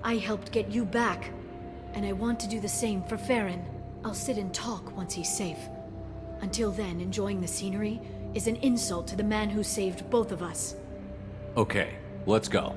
I helped get you back, and I want to do the same for Feron. I'll sit and talk once he's safe. Until then, enjoying the scenery is an insult to the man who saved both of us. Okay, let's go.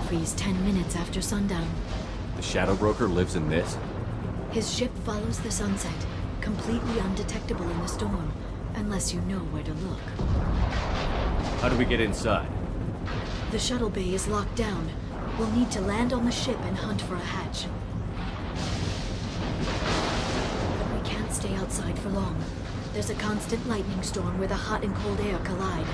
Freeze 10 minutes after sundown. The Shadow Broker lives in this? His ship follows the sunset, completely undetectable in the storm, unless you know where to look. How do we get inside? The shuttle bay is locked down. We'll need to land on the ship and hunt for a hatch. But we can't stay outside for long. There's a constant lightning storm where the hot and cold air collide.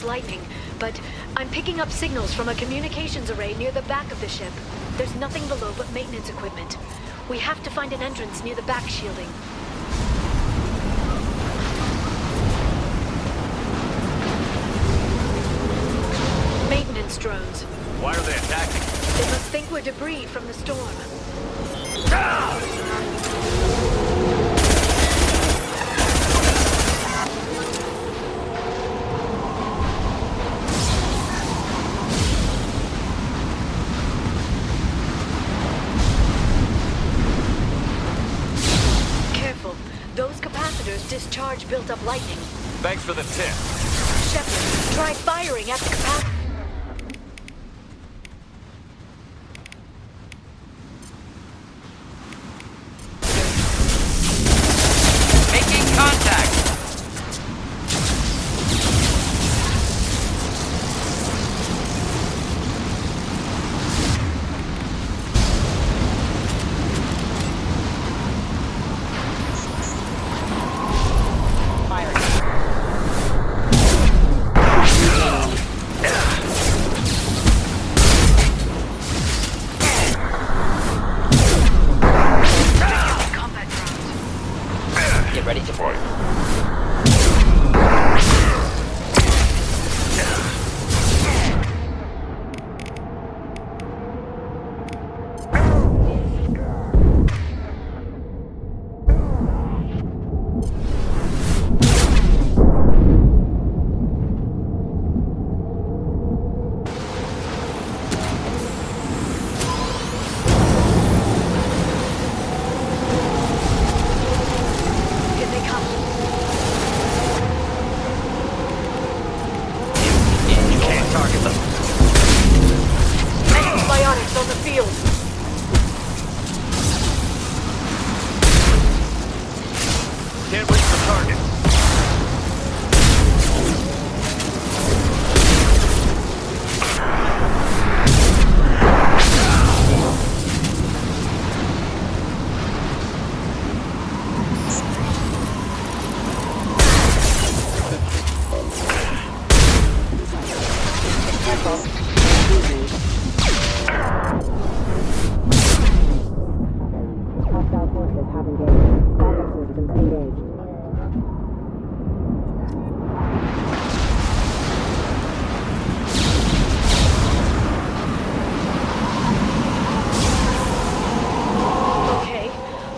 Lightning, but I'm picking up signals from a communications array near the back of the ship. There's nothing below but maintenance equipment. We have to find an entrance near the back shielding. Maintenance drones. Why are they attacking? They must think we're debris from the storm. Discharge built up lightning. Thanks for the tip. Shepard, try firing at the capacitor. Making contact.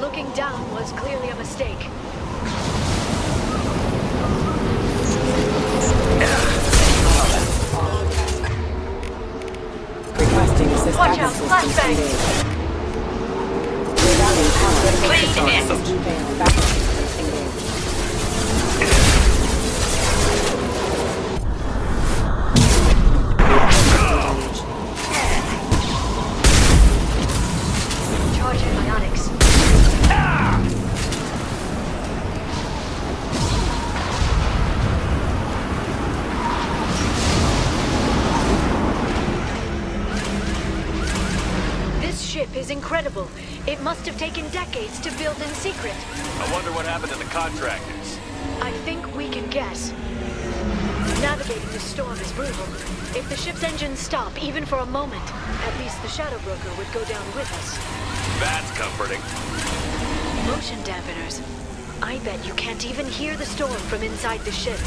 Looking down was clearly a mistake. Flashbang! Charging ionics. This ship is incredible. It must have taken decades to build in secret. I wonder what happened to the contractors. I think we can guess. Navigating this storm is brutal. If the ship's engines stop, even for a moment, at least the Shadow Broker would go down with us. That's comforting. Motion dampeners. I bet you can't even hear the storm from inside the ship.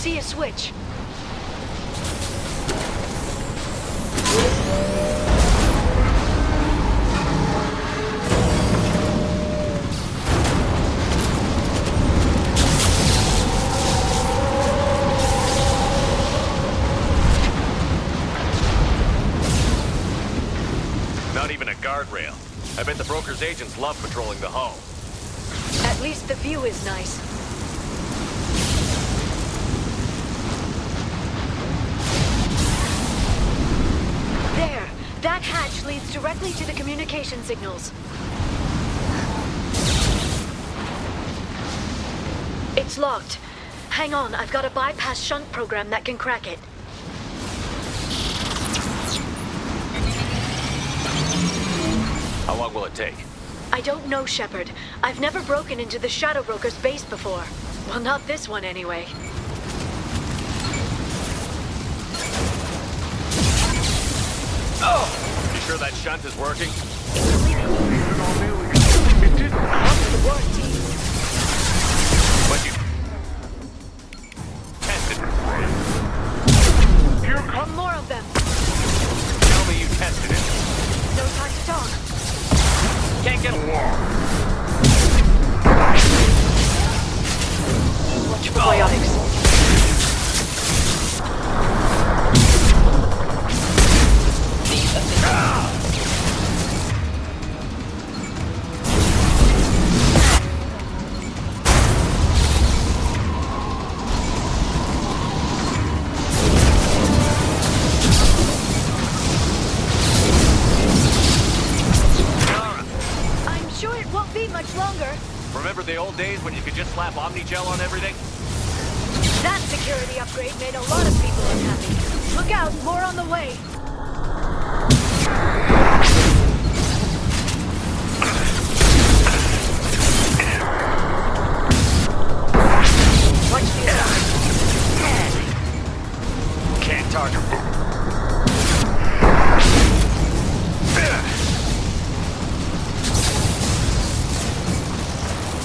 see a switch. Not even a guardrail. I bet the broker's agents love patrolling the hull. At least the view is nice. There! That hatch leads directly to the communication signals. It's locked. Hang on, I've got a bypass shunt program that can crack it. How long will it take? I don't know, Shepard. I've never broken into the Shadow Broker's base before. Well, not this one anyway. Oh! You sure that shunt is working? It didn't. What's the warranty? But you... tested. Here comes. More of them. Tell me you tested it. No time to talk. Can't get Watch for biotics. I'm sure it won't be much longer. Remember the old days when you could just slap Omnigel on everything? That security upgrade made a lot of people unhappy. Look out, more on the way. Watch the other. Can't target.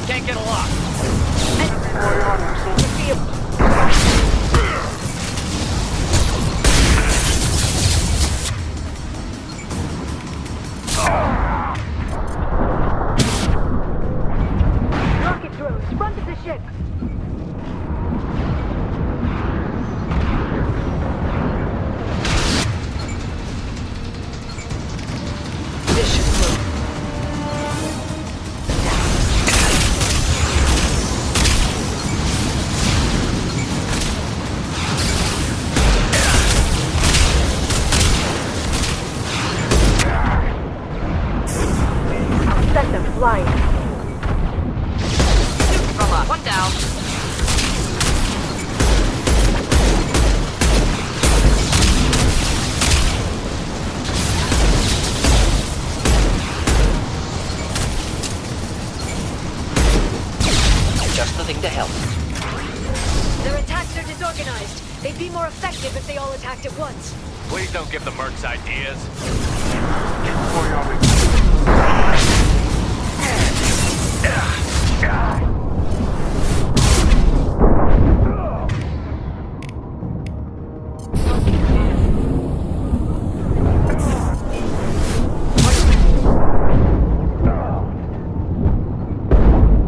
Can't get a lock. Rocket drones, front of the ship. This should work. Set them flying. One down. Just the thing to help. Their attacks are disorganized. They'd be more effective if they all attacked at once. Please don't give the mercs ideas.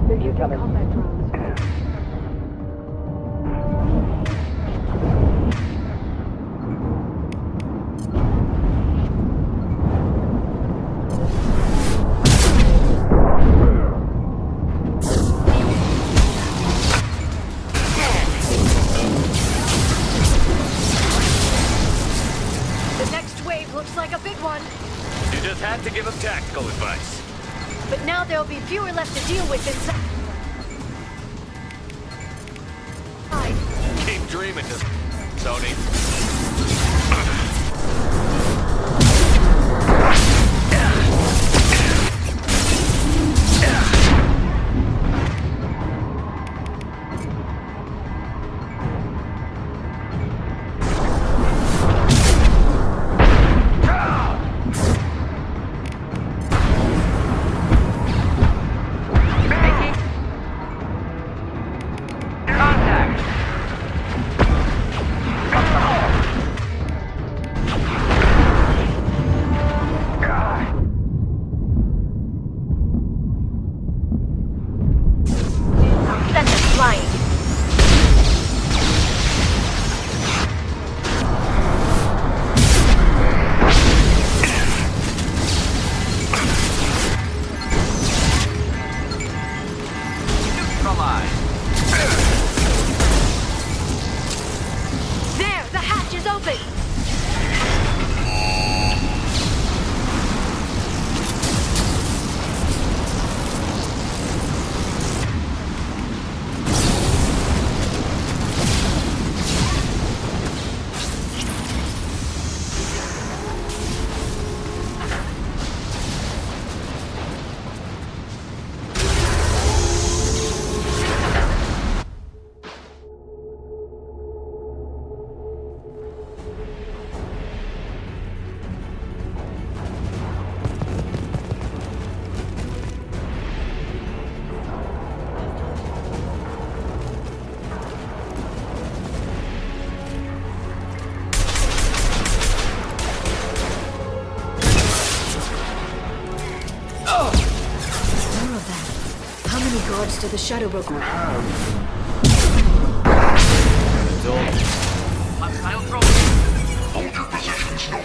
They're using combat drones. The next wave looks like a big one. You just had to give him tactical advice. But now there'll be fewer left to deal with inside. Keep dreaming, Sony. Contact. guards to the Shadow Broker. Hostile throw. Hold your positions, no.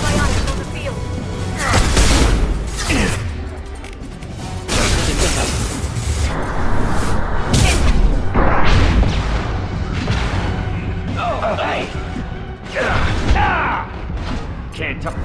Biotics on the field. Can't touch.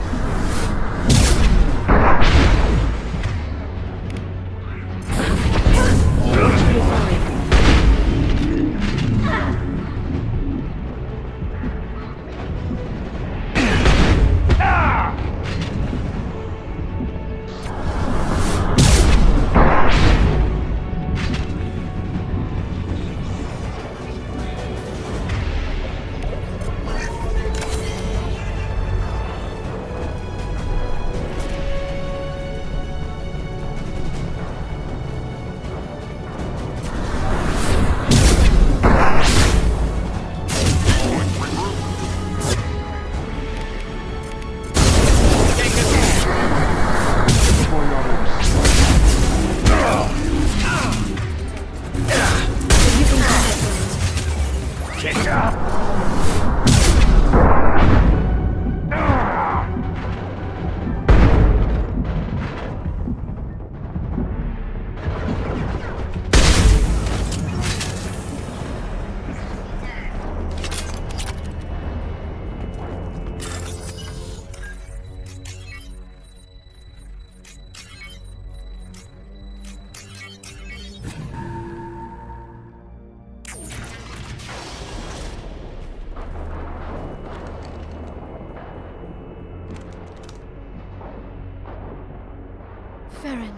Feron,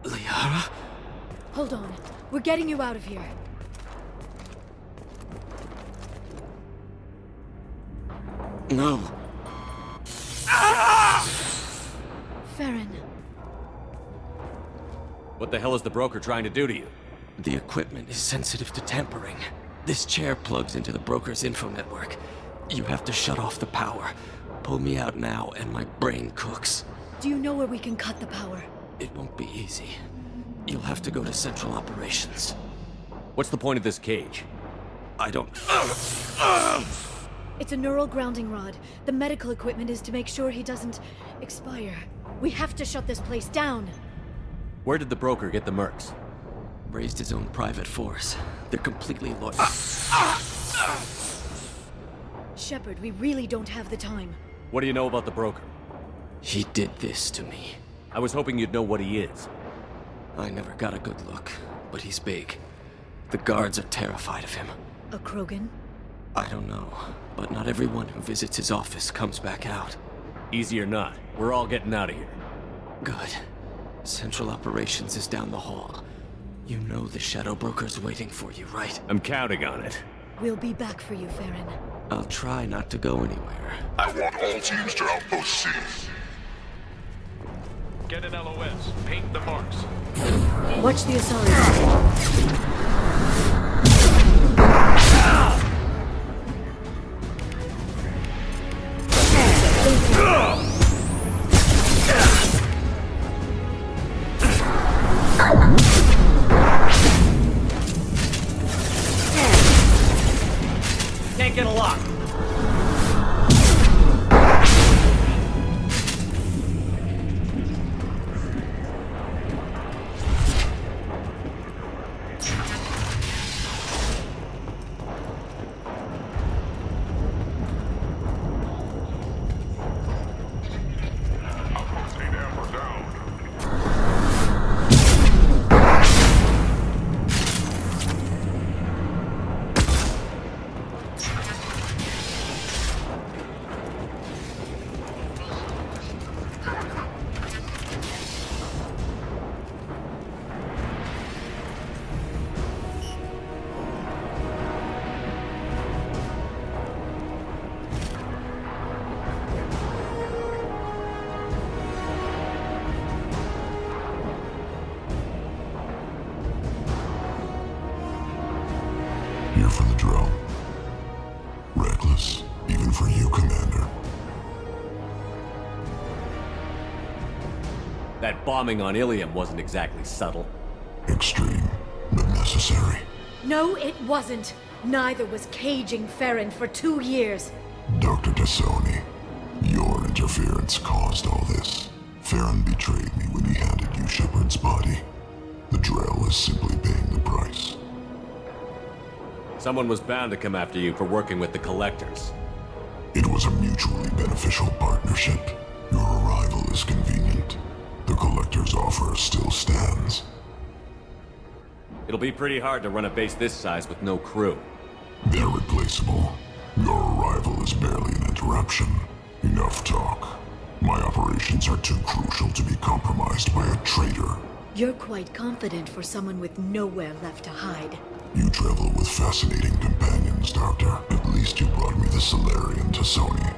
Liara? hold on. We're getting you out of here. No. Feron, What the hell is the broker trying to do to you? The equipment is sensitive to tampering. This chair plugs into the broker's info network. You have to shut off the power. Pull me out now and my brain cooks. do you know where we can cut the power? It won't be easy. You'll have to go to Central Operations. What's the point of this cage? I don't... It's a neural grounding rod. The medical equipment is to make sure he doesn't expire. We have to shut this place down. Where did the broker get the mercs? Raised his own private force. They're completely loyal. Shepard, we really don't have the time. What do you know about the broker? He did this to me. I was hoping you'd know what he is. I never got a good look, but he's big. The guards are terrified of him. A Krogan? I don't know, but not everyone who visits his office comes back out. Easy or not, we're all getting out of here. Good. Central Operations is down the hall. You know the Shadow Broker's waiting for you, right? I'm counting on it. We'll be back for you, Feron. I'll try not to go anywhere. I want all teams to Outpost C. Get an LOS. Paint the marks. Watch the Asari. Can't get a lock. for the drill. Reckless, even for you, Commander. That bombing on Ilium wasn't exactly subtle. Extreme, but necessary. No, it wasn't. Neither was caging Feron for 2 years. Dr. Tassoni, your interference caused all this. Feron betrayed me when he handed you Shepard's body. The drill is simply paying the price. Someone was bound to come after you for working with the Collectors. It was a mutually beneficial partnership. Your arrival is convenient. The Collector's offer still stands. It'll be pretty hard to run a base this size with no crew. They're replaceable. Your arrival is barely an interruption. Enough talk. My operations are too crucial to be compromised by a traitor. You're quite confident for someone with nowhere left to hide. You travel with fascinating companions, Doctor. At least you brought me the Solarian Tassoni.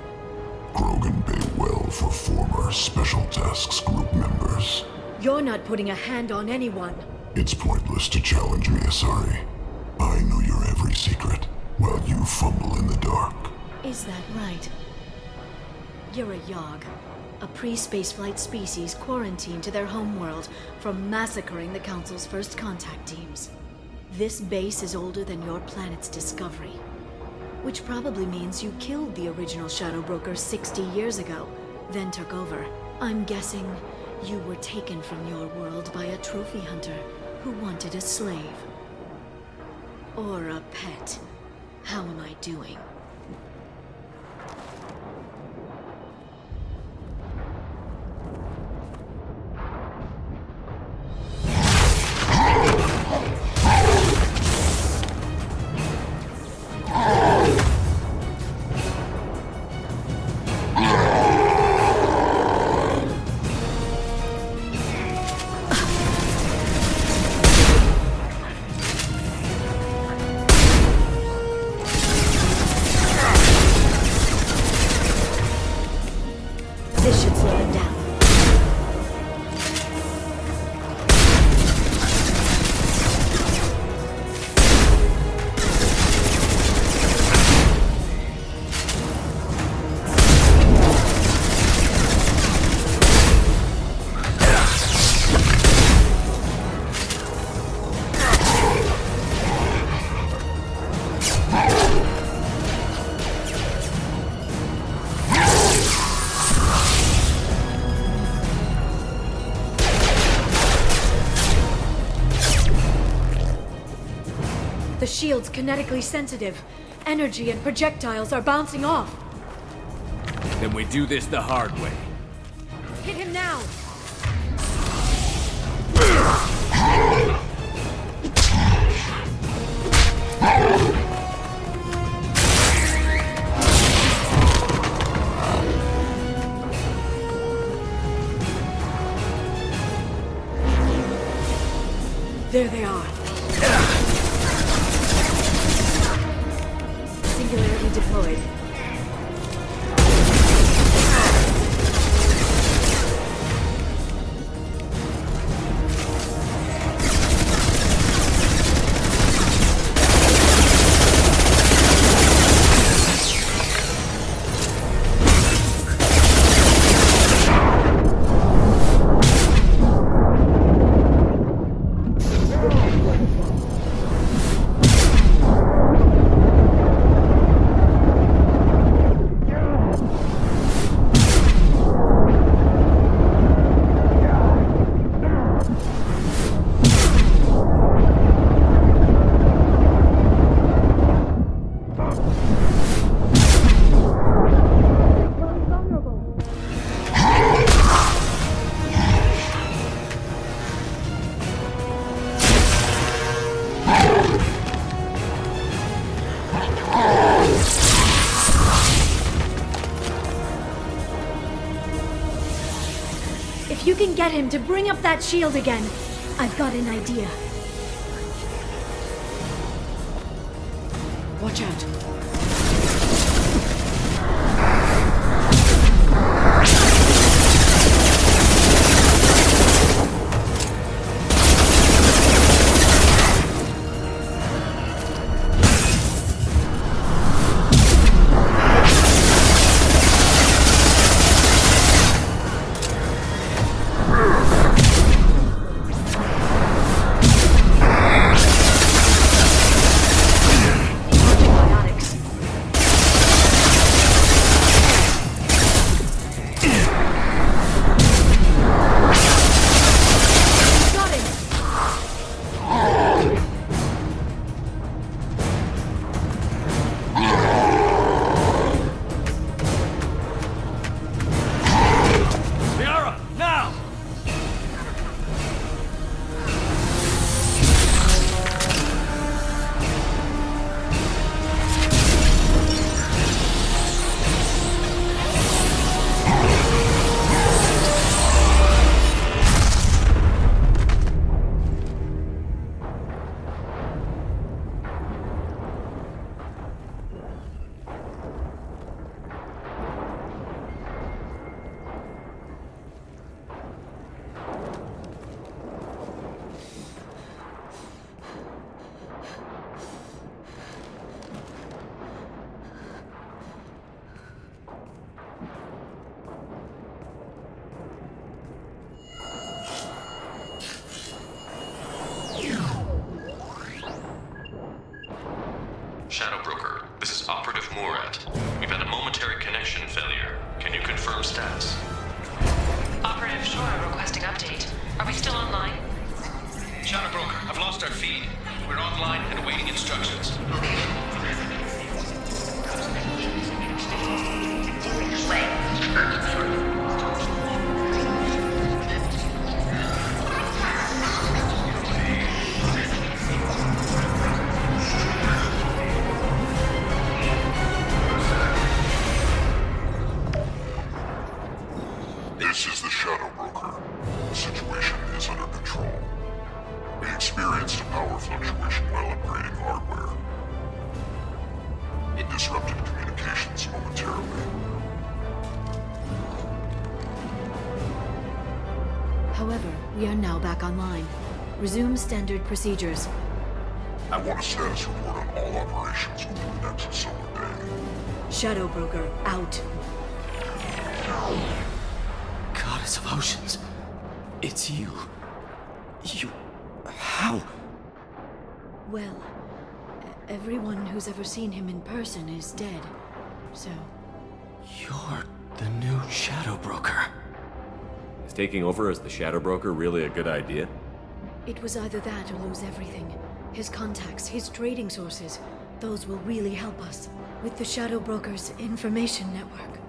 Krogan pay well for former Special Tasks Group members. You're not putting a hand on anyone. It's pointless to challenge me, Asari. I know your every secret, while you fumble in the dark. Is that right? You're a Yogg, a pre-spaceflight species quarantined to their homeworld from massacring the Council's first contact teams. This base is older than your planet's discovery, which probably means you killed the original Shadow Broker 60 years ago, then took over. I'm guessing you were taken from your world by a trophy hunter who wanted a slave. Or a pet. How am I doing? This should slow them down. The shield's kinetically sensitive. Energy and projectiles are bouncing off. Then we do this the hard way. Hit him now! There they are. Singularity deployed. If you can get him to bring up that shield again, I've got an idea. Watch out. Sure, requesting update. Are we still online? Shadow Broker, I've lost our feed. We're online and awaiting instructions. This is the Shadow Broker. The situation is under control. We experienced a power fluctuation while upgrading hardware. It disrupted communications momentarily. However, we are now back online. Resume standard procedures. I want a status report on all operations within the next solar day. Shadow Broker, out. Goddess of Oceans. It's you. You... How? Well, everyone who's ever seen him in person is dead. So, You're the new Shadow Broker. Is taking over as the Shadow Broker really a good idea? it was either that or lose everything. His contacts, his trading sources, those will really help us. With the Shadow Broker's information network,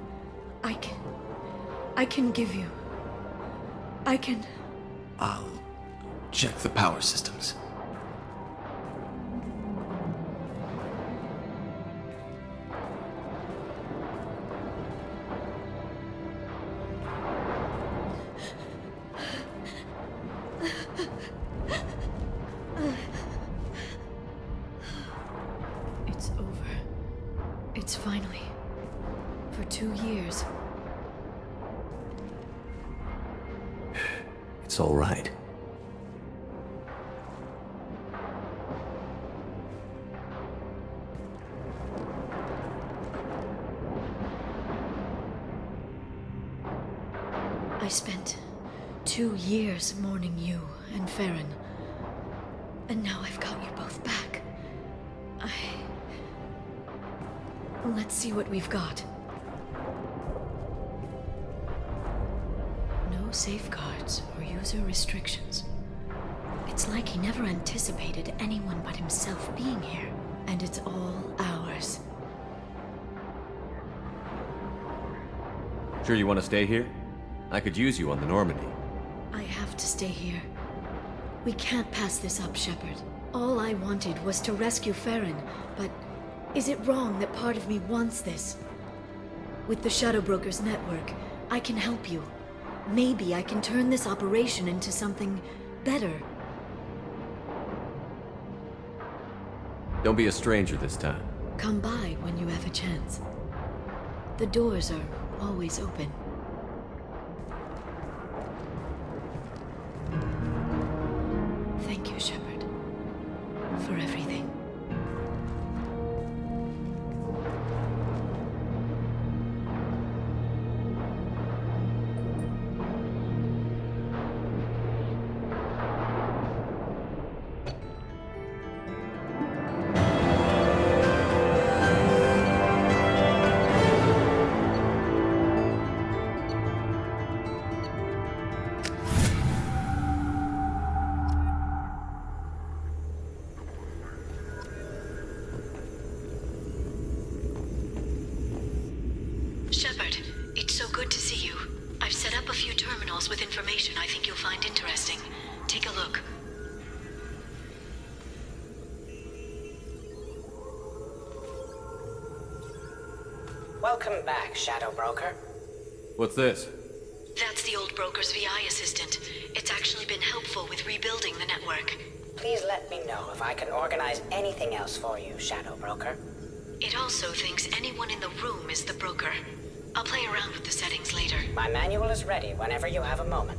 I can give you... I'll check the power systems. It's over. It's finally. For 2 years. It's all right. I spent 2 years mourning you and Feron. And now I've got you both back. Let's see what we've got. No safeguards or user restrictions. It's like he never anticipated anyone but himself being here. And it's all ours. Sure you want to stay here? I could use you on the Normandy. I have to stay here. We can't pass this up, Shepard. All I wanted was to rescue Feron, but is it wrong that part of me wants this? With the Shadow Broker's network, I can help you. Maybe I can turn this operation into something better. Don't be a stranger this time. Come by when you have a chance. The doors are always open. Thank you, Shepard, for everything. Shepard, it's so good to see you. I've set up a few terminals with information I think you'll find interesting. Take a look. Welcome back, Shadow Broker. What's this? That's the old broker's VI assistant. It's actually been helpful with rebuilding the network. Please let me know if I can organize anything else for you, Shadow Broker. It also thinks anyone in the room is the broker. I'll play around with the settings later. My manual is ready whenever you have a moment.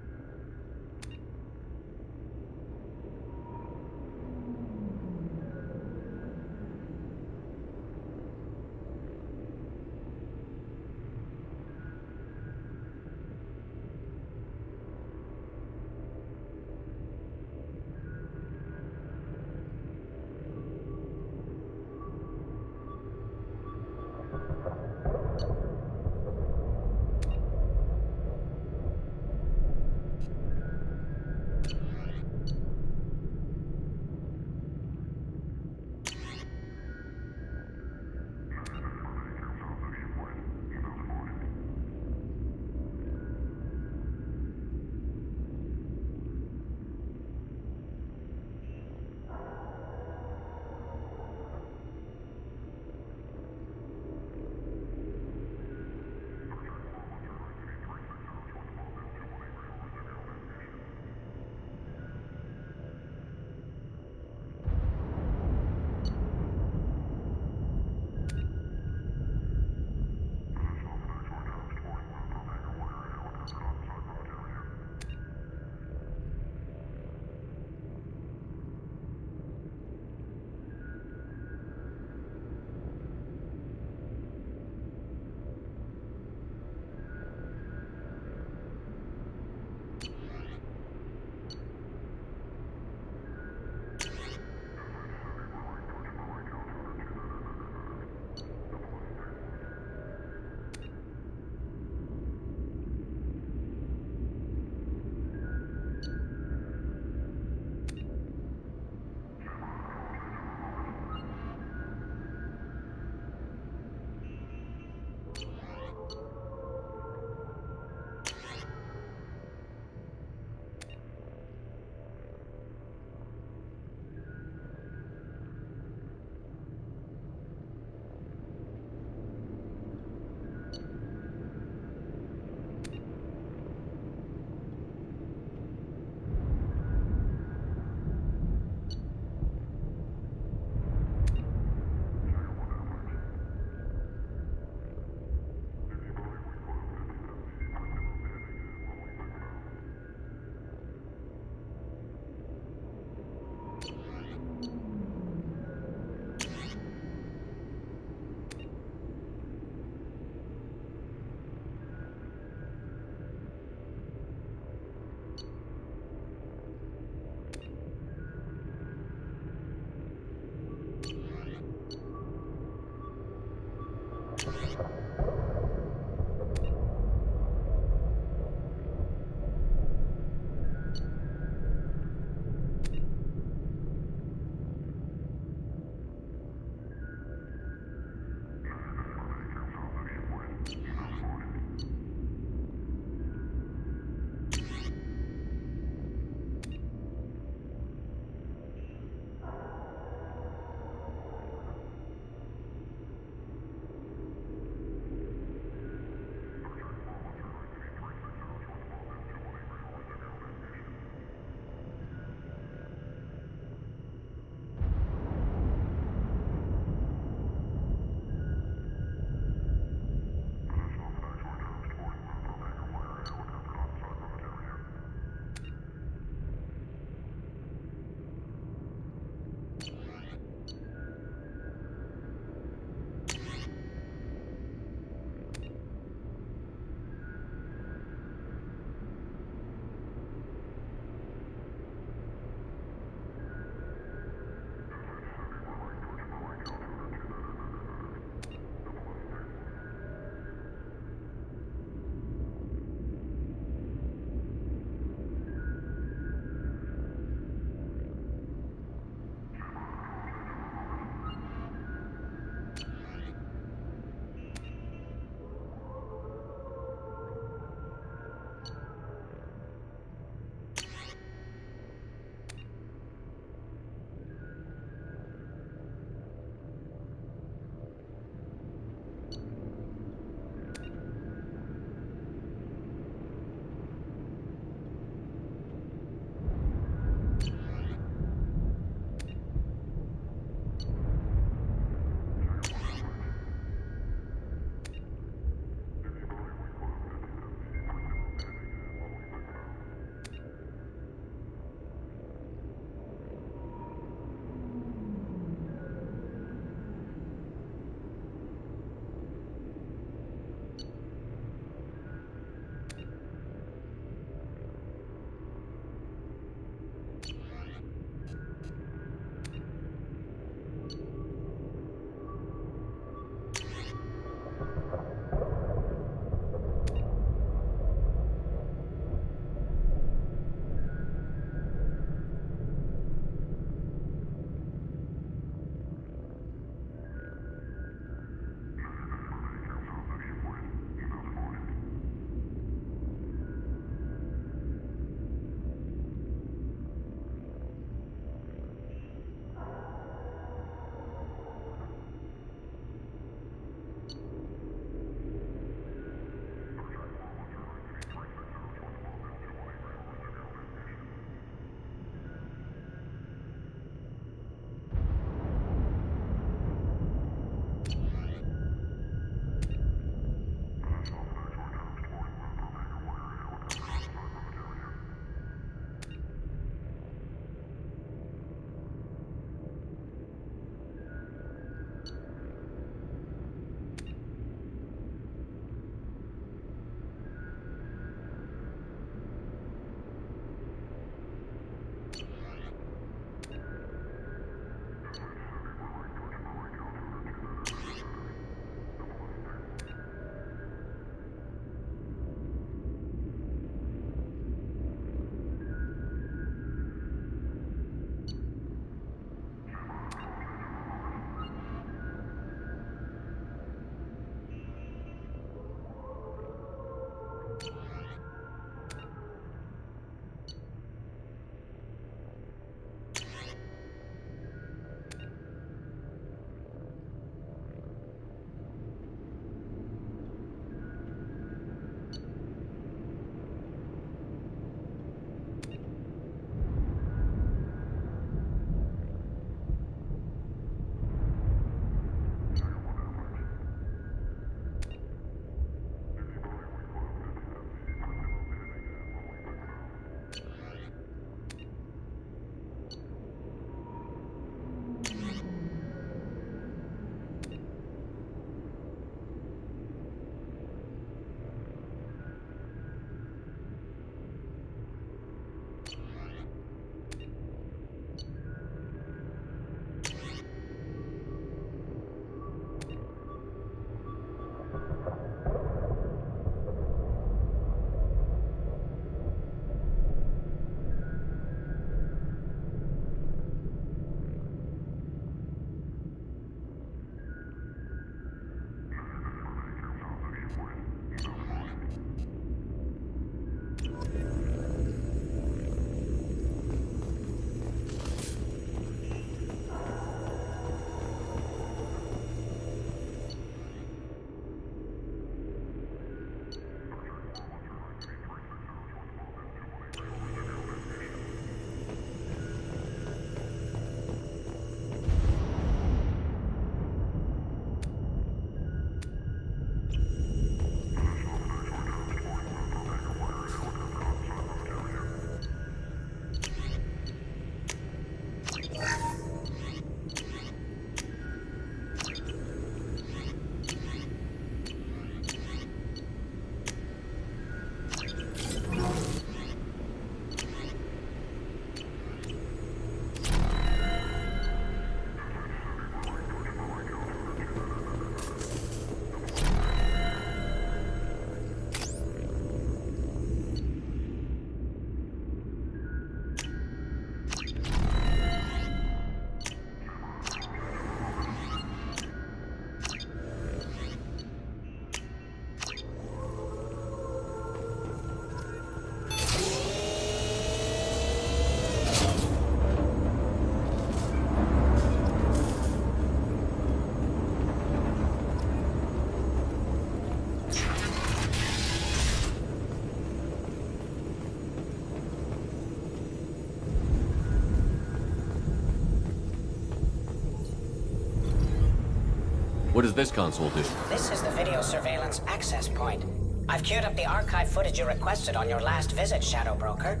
What does this console do? This is the video surveillance access point. I've queued up the archive footage you requested on your last visit, Shadow Broker.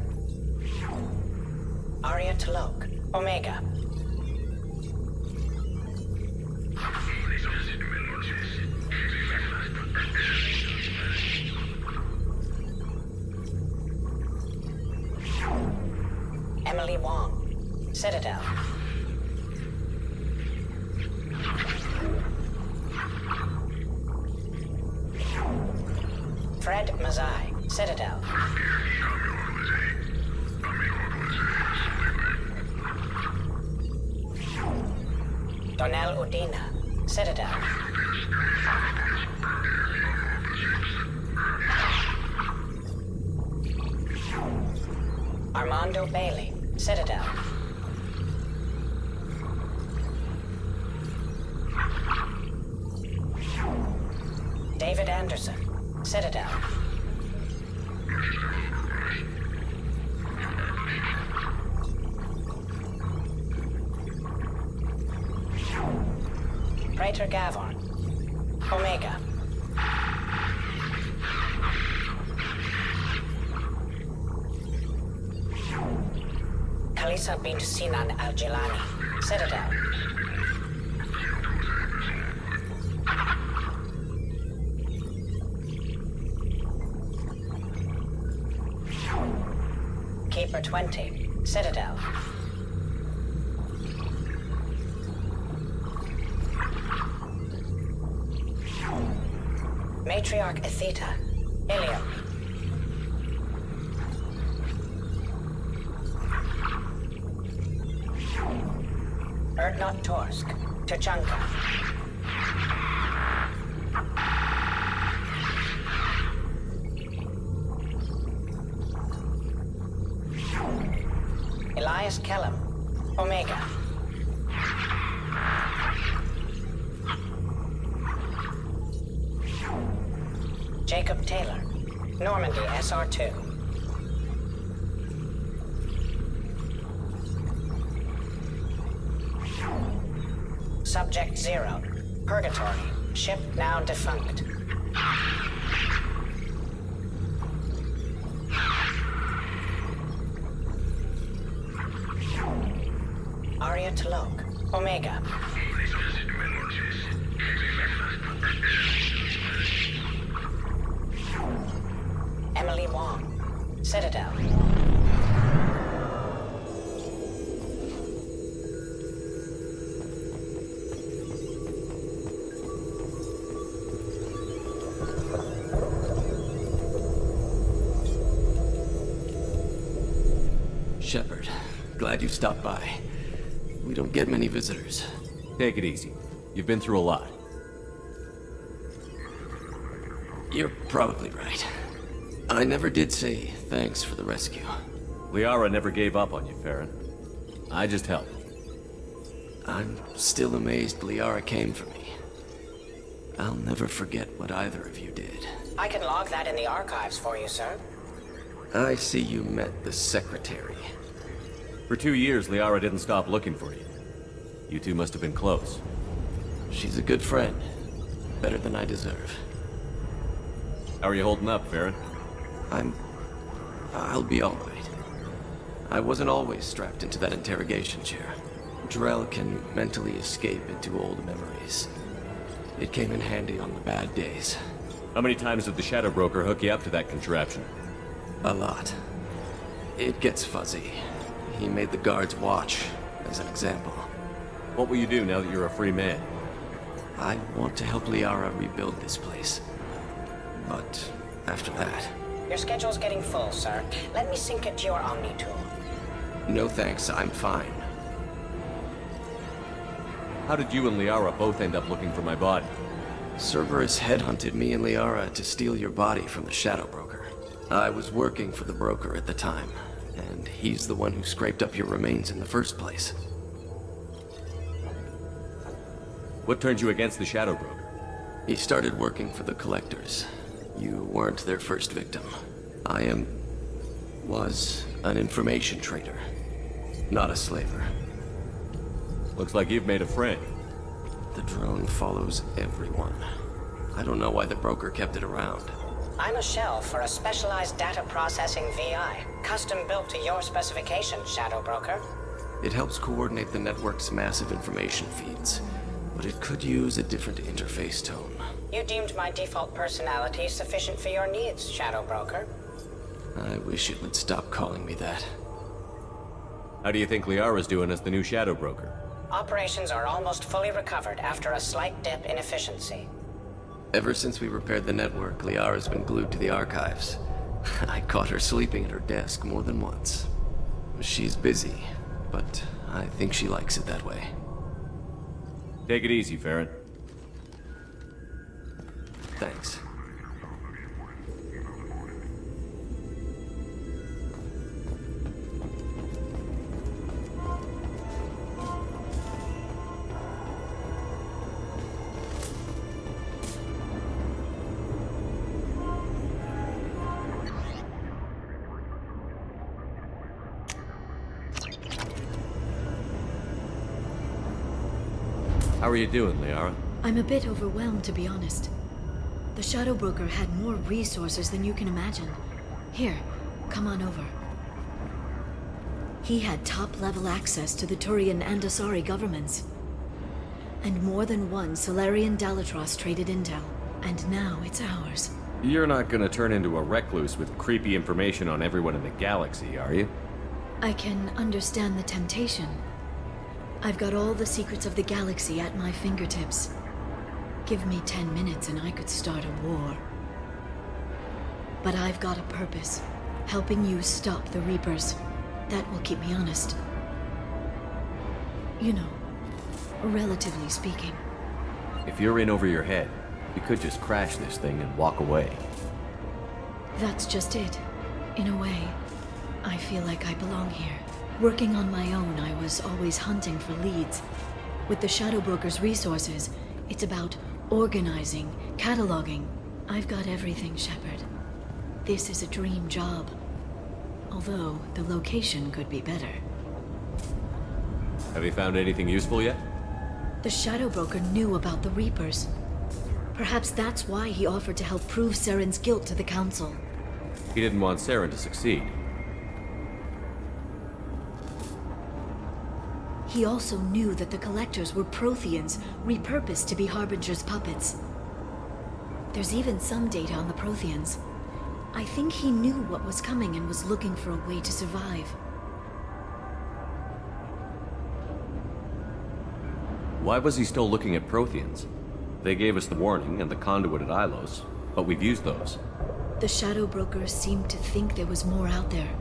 Aria Talok, Omega. Emily Wong, Citadel. Fred Mazai, Citadel. Donnell Udina, Citadel. Armando Bailey, Citadel. David Anderson, Citadel. Praetor Gavon, Omega. Kalisa bint Sinan Al-Jilani, Citadel. Keeper 20, Citadel. Matriarch Atheta, Ilium. Erdnot Torsk, Tuchanka. Elias Kellum, Omega. Jacob Taylor, Normandy SR2. Subject 0, Purgatory, ship now defunct. Aria Talok, Omega. Emily Wong, Citadel. Shepard, glad you stopped by. We don't get many visitors. Take it easy. You've been through a lot. You're probably right. I never did say thanks for the rescue. Liara never gave up on you, Feron. I just helped. I'm still amazed Liara came for me. I'll never forget what either of you did. I can log that in the archives for you, sir. I see you met the Secretary. For 2 years, Liara didn't stop looking for you. You two must have been close. She's a good friend. Better than I deserve. How are you holding up, Feron? I'll be all right. I wasn't always strapped into that interrogation chair. Drell can mentally escape into old memories. It came in handy on the bad days. How many times did the Shadow Broker hook you up to that contraption? A lot. It gets fuzzy. He made the guards watch, as an example. What will you do now that you're a free man? I want to help Liara rebuild this place. But after that... Your schedule's getting full, sir. Let me sync it to your Omni tool. No thanks, I'm fine. How did you and Liara both end up looking for my body? Cerberus headhunted me and Liara to steal your body from the Shadow Broker. I was working for the broker at the time, and he's the one who scraped up your remains in the first place. What turned you against the Shadow Broker? He started working for the Collectors. You weren't their first victim. I was an information trader, not a slaver. Looks like you've made a friend. The drone follows everyone. I don't know why the broker kept it around. I'm a shell for a specialized data processing VI, custom built to your specifications, Shadow Broker. It helps coordinate the network's massive information feeds, but it could use a different interface tone. You deemed my default personality sufficient for your needs, Shadow Broker. I wish it would stop calling me that. How do you think Liara's doing as the new Shadow Broker? Operations are almost fully recovered after a slight dip in efficiency. Ever since we repaired the network, Liara's been glued to the archives. I caught her sleeping at her desk more than once. She's busy, but I think she likes it that way. Take it easy, Feron. Thanks. How are you doing, Liara? I'm a bit overwhelmed, to be honest. The Shadow Broker had more resources than you can imagine. Here, come on over. He had top-level access to the Turian and Asari governments. And more than one Solarian Dalatros traded intel. And now it's ours. You're not gonna turn into a recluse with creepy information on everyone in the galaxy, are you? I can understand the temptation. I've got all the secrets of the galaxy at my fingertips. Give me 10 minutes and I could start a war. But I've got a purpose. Helping you stop the Reapers. That will keep me honest. You know, relatively speaking. If you're in over your head, you could just crash this thing and walk away. That's just it. In a way, I feel like I belong here. Working on my own, I was always hunting for leads. With the Shadow Broker's resources, it's about organizing, cataloging. I've got everything, Shepard. This is a dream job. Although, the location could be better. Have you found anything useful yet? The Shadow Broker knew about the Reapers. Perhaps that's why he offered to help prove Saren's guilt to the Council. He didn't want Saren to succeed. He also knew that the Collectors were Protheans, repurposed to be Harbinger's puppets. There's even some data on the Protheans. I think he knew what was coming and was looking for a way to survive. Why was he still looking at Protheans? They gave us the warning and the conduit at Ilos, but we've used those. The Shadow Broker seemed to think there was more out there.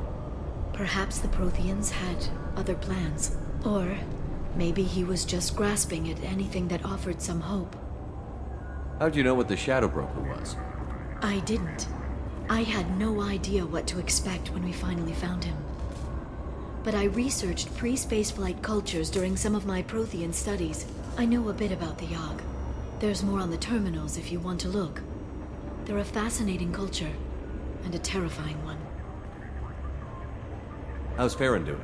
Perhaps the Protheans had other plans. Or maybe he was just grasping at anything that offered some hope. How'd you know what the Shadow Broker was? I didn't. I had no idea what to expect when we finally found him. But I researched pre-spaceflight cultures during some of my Prothean studies. I know a bit about the Yogg. There's more on the terminals if you want to look. They're a fascinating culture, and a terrifying one. How's Feron doing?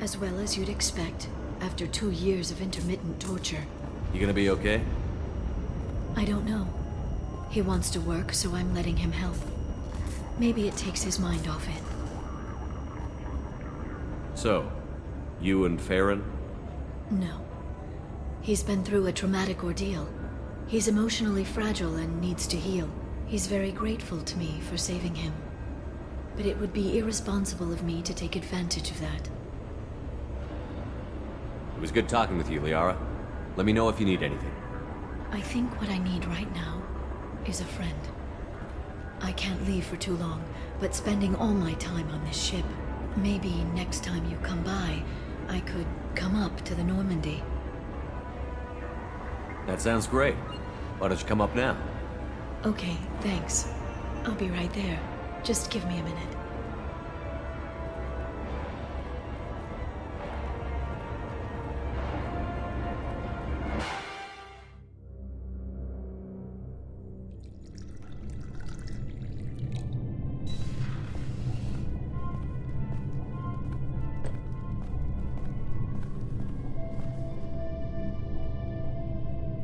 As well as you'd expect, after 2 years of intermittent torture. You gonna be okay? I don't know. He wants to work, so I'm letting him help. Maybe it takes his mind off it. So, you and Feron? No. He's been through a traumatic ordeal. He's emotionally fragile and needs to heal. He's very grateful to me for saving him. But it would be irresponsible of me to take advantage of that. It was good talking with you, Liara. Let me know if you need anything. I think what I need right now is a friend. I can't leave for too long, but spending all my time on this ship. Maybe next time you come by, I could come up to the Normandy. That sounds great. Why don't you come up now? Okay, thanks. I'll be right there. Just give me a minute.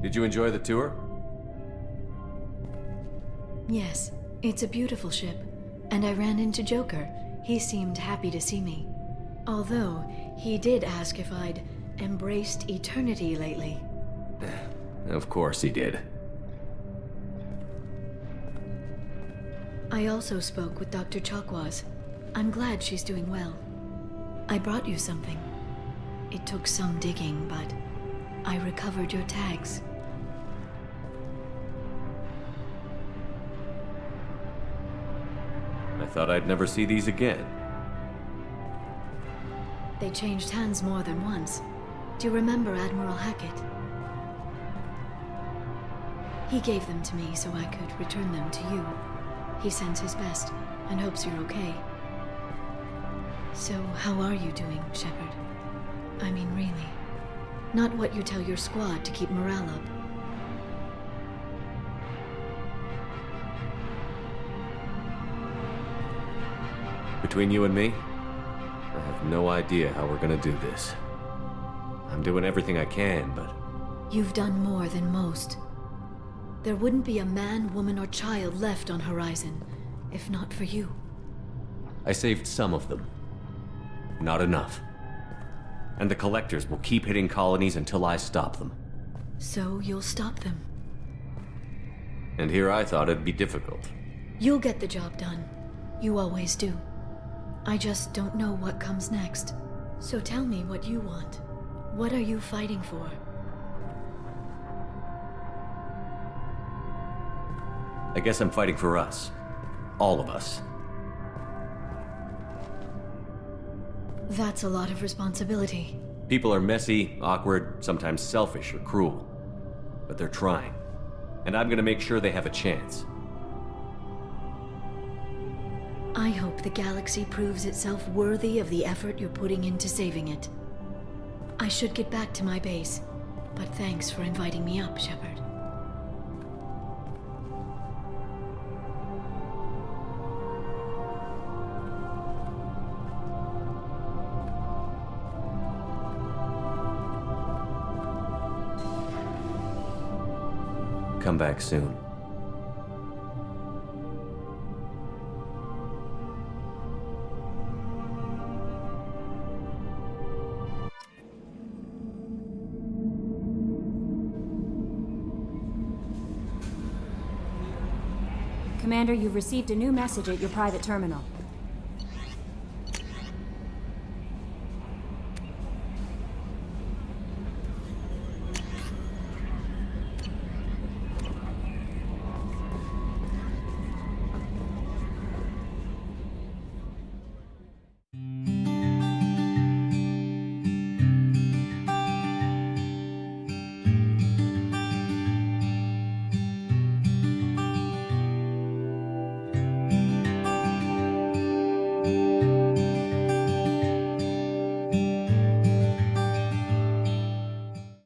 Did you enjoy the tour? Yes, it's a beautiful ship. And I ran into Joker. He seemed happy to see me. Although, he did ask if I'd embraced eternity lately. Of course he did. I also spoke with Dr. Chakwas. I'm glad she's doing well. I brought you something. It took some digging, but I recovered your tags. I thought I'd never see these again. They changed hands more than once. Do you remember Admiral Hackett? He gave them to me so I could return them to you. He sends his best and hopes you're okay. So, how are you doing, Shepard? I mean, really. Not what you tell your squad to keep morale up. Between you and me, I have no idea how we're gonna do this. I'm doing everything I can, but... You've done more than most. There wouldn't be a man, woman, or child left on Horizon, if not for you. I saved some of them. Not enough. And the Collectors will keep hitting colonies until I stop them. So you'll stop them. And here I thought it'd be difficult. You'll get the job done. You always do. I just don't know what comes next. So tell me what you want. What are you fighting for? I guess I'm fighting for us. All of us. That's a lot of responsibility. People are messy, awkward, sometimes selfish or cruel. But they're trying. And I'm gonna make sure they have a chance. I hope the galaxy proves itself worthy of the effort you're putting into saving it. I should get back to my base, but thanks for inviting me up, Shepard. Come back soon. Commander, you've received a new message at your private terminal.